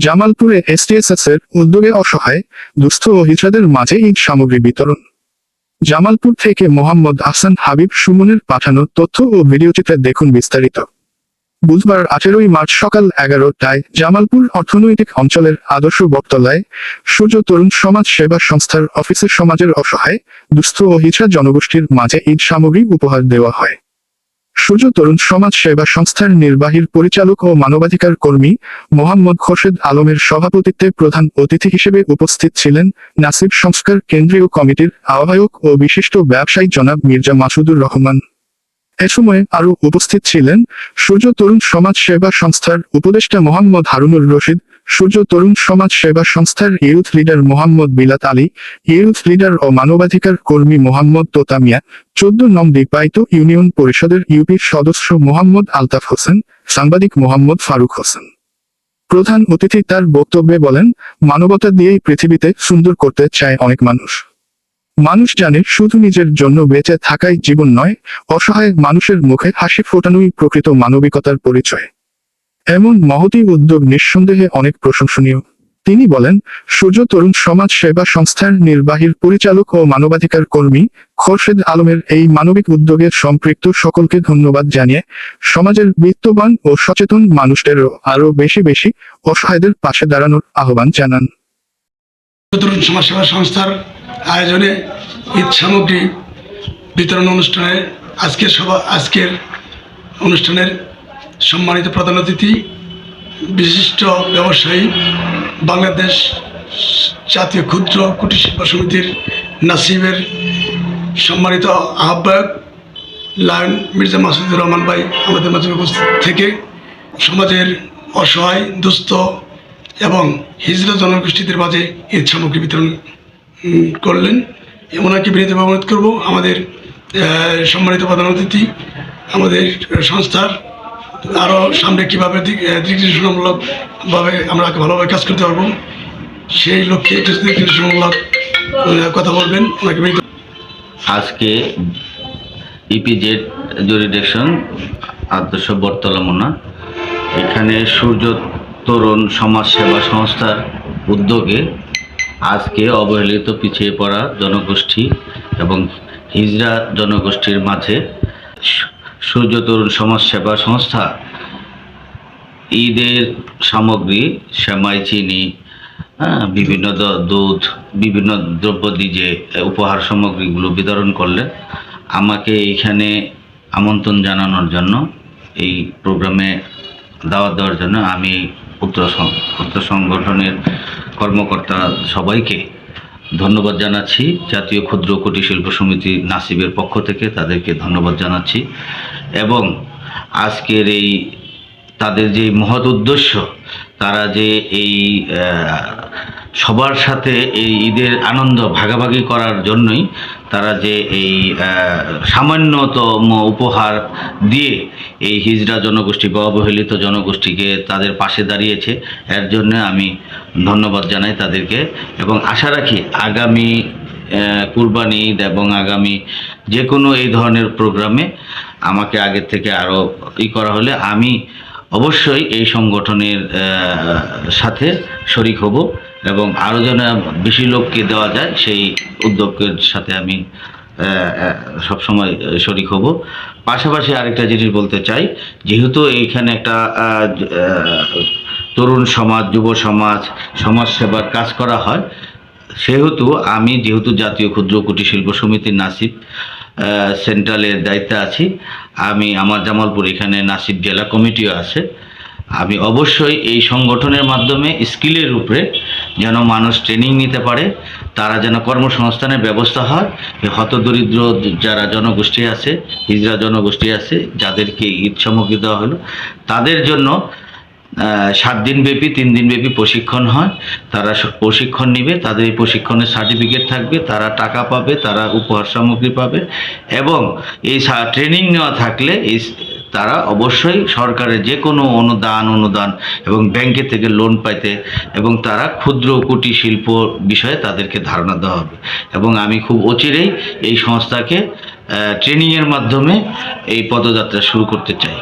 জামালপুরে এসটিএসএস এর উদ্যোগে অসহায় দুস্থ ও হিজড়াদের মাঝে ঈদ সামগ্রী বিতরণ। জামালপুর থেকে মোহাম্মদ আহসান হাবিব সুমনের পাঠানো তথ্য ও ভিডিওচিত্রে দেখুন বিস্তারিত। বুধবার 18 মার্চ সকাল 11টায় জামালপুর অর্থনৈতিক অঞ্চলের আদর্শ বটতলায় সূর্য তরুণ সমাজ সেবা সংস্থার অফিসে সমাজের অসহায় দুস্থ ও হিজড়া জনগোষ্ঠীর মাঝে ঈদ সামগ্রী উপহার দেওয়া হয়। সূর্য তরুণ সমাজ সেবা সংস্থার নির্বাহী পরিচালক ও মানবাধিকার কর্মী মোহাম্মদ খোরশেদ আলমের সভাপতিত্বে প্রধান অতিথি হিসেবে উপস্থিত ছিলেন নাসিব সংস্কার কেন্দ্রীয় কমিটির আহ্বায়ক ও বিশিষ্ট ব্যবসায়ী জনাব মির্জা মাসুদুর রহমান। এ সময় আরও উপস্থিত ছিলেন সূর্য তরুণ সমাজ সেবা সংস্থার উপদেষ্টা মোহাম্মদ হারুনুর রশিদ, সূর্য তরুণ সমাজ সেবা সংস্থার youth leader Mohammad Bilat Ali, youth leader ও মানবাধিকার কর্মী মোহাম্মদ তোতামিয়া, 14 নং দ্বীপায়িত ইউনিয়ন পরিষদের ইউপি সদস্য মোহাম্মদ আলতাফ হোসেন, সাংবাদিক মোহাম্মদ ফারুক হোসেন। প্রধান অতিথি তার বক্তব্যে বলেন, মানবতা দিয়েই পৃথিবীতে সুন্দর করতে চায় অনেক মানুষ। মানুষ জানে শুধু নিজের জন্য বেঁচে থাকাই জীবন নয়, অসহায় মানুষের মুখে হাসি ফোটানোই প্রকৃত মানবিকতার পরিচয়। এমন মহতী উদ্যোগ নিঃসন্দেহে অনেক প্রশংসনীয়। তিনি বলেন, সূর্য তরুণ সমাজ সেবা সংস্থার নির্বাহী পরিচালক ও মানবাধিকার কর্মী খোরশেদ আলমের এই মানবিক উদ্যোগে সম্পৃক্ত সকলকে ধন্যবাদ জানিয়ে সমাজের বিত্তবান ও সচেতন মানুষদেরও আরও বেশি বেশি অসহায়দের পাশে দাঁড়ানোর আহ্বান জানান। তরুণ সমাজ সেবা সংস্থার আয়োজনে ঈদ সামগ্রী বিতরণ অনুষ্ঠানে আজকের অনুষ্ঠানের সম্মানিত প্রধান অতিথি বিশিষ্ট ব্যবসায়ী বাংলাদেশ জাতীয় ক্ষুদ্র কুটির শিল্প সমিতির নাসিবের সম্মানিত আহ্বায়ক লায়ন মির্জা মাসুদুর রহমান ভাই আমাদের মাঝে উপস্থিত থেকে সমাজের অসহায় দুস্থ এবং হিজড়া জনগোষ্ঠীদের মাঝে ঈদ সামগ্রী বিতরণ করলেন। ওনাকে বিনীতভাবে অনুরোধ করব আমাদের সম্মানিত প্রধান অতিথি আমাদের সংস্থার আরও সামনে কীভাবে দৃষ্টিমূলকভাবে আমরা ভালোভাবে কাজ করতে পারবো সেই লক্ষ্যে একটু দৃষ্টিমূলক কথা বলবেন। ওনাকে আজকে ইপিজেড জুরিডিকশন আদর্শ বটতলা মোনা এখানে সূর্য তরুণ সমাজ সেবা সংস্থার উদ্যোগে আজকে অবহেলিত পিছিয়ে পড়া জনগোষ্ঠী এবং হিজড়া জনগোষ্ঠীর মাঝে সূর্য তরুণ সমাজ সেবা সংস্থা ঈদের সামগ্রী সেমাই, চিনি, বিভিন্ন দুধ, বিভিন্ন দ্রব্যাদি যে উপহার সামগ্রীগুলো বিতরণ করলেন। আমাকে এইখানে আমন্ত্রণ জানানোর জন্য, এই প্রোগ্রামে দাওয়াত দেওয়ার জন্য আমি উক্ত সংগঠনের কর্মকর্তা সবাইকে ধন্যবাদ জানাচ্ছি। জাতীয় ক্ষুদ্র কুটির শিল্প সমিতি নাসিবের পক্ষ থেকে তাদেরকে ধন্যবাদ জানাচ্ছি এবং আজকের এই তাদের যে মহৎ উদ্দেশ্য, তারা যে এই সবার সাথে এই ঈদের আনন্দ ভাগাভাগি করার জন্যই তারা যে এই সামান্যতম উপহার দিয়ে এই হিজড়া জনগোষ্ঠী বা অবহেলিত জনগোষ্ঠীকে তাদের পাশে দাঁড়িয়েছে, এর জন্য আমি ধন্যবাদ জানাই তাদেরকে এবং আশা রাখি আগামী কুরবানি ঈদ এবং আগামী যে কোনো এই ধরনের প্রোগ্রামে আমাকে আগের থেকে আরও করা হলে আমি অবশ্যই এই সংগঠনের সাথে শরিক হব এবং আরও যেন বেশি লোককে দেওয়া যায় সেই উদ্যোগের সাথে আমি সবসময় শরিক হব। পাশাপাশি আরেকটা জিনিস বলতে চাই, যেহেতু এইখানে একটা তরুণ সমাজ, যুব সমাজ, সমাজ সেবার কাজ করা হয়, সেহেতু আমি যেহেতু জাতীয় ক্ষুদ্র কুটির শিল্প সমিতির নাসিব সেন্ট্রালের দায়িত্বে আছি, আমি আমার জামালপুর এখানে নাসিব জেলা কমিটিও আছে, আমি অবশ্যই এই সংগঠনের মাধ্যমে স্কিলের উপরে যেন মানুষ ট্রেনিং নিতে পারে, তারা যেন কর্মসংস্থানের ব্যবস্থা হয়। এই হতদরিদ্র যারা জনগোষ্ঠী আছে, হিজড়া জনগোষ্ঠী আছে, যাদেরকে ঈদ সামগ্রী দেওয়া হলো, তাদের জন্য 7 দিনব্যাপী 3 দিনব্যাপী প্রশিক্ষণ হয়। তারা প্রশিক্ষণ নিবে, তাদের এই প্রশিক্ষণের সার্টিফিকেট থাকবে, তারা টাকা পাবে, তারা উপহার সামগ্রী পাবে এবং এই ট্রেনিং নেওয়া থাকলে তারা অবশ্যই সরকারের যে কোনো অনুদান এবং ব্যাংকে থেকে লোন পাইতে এবং তারা ক্ষুদ্র কুটির শিল্প বিষয়ে তাদেরকে ধারণা দেওয়া হবে এবং আমি খুব অচিরেই এই সংস্থাকে ট্রেনিংয়ের মাধ্যমে এই পদযাত্রা শুরু করতে চাই।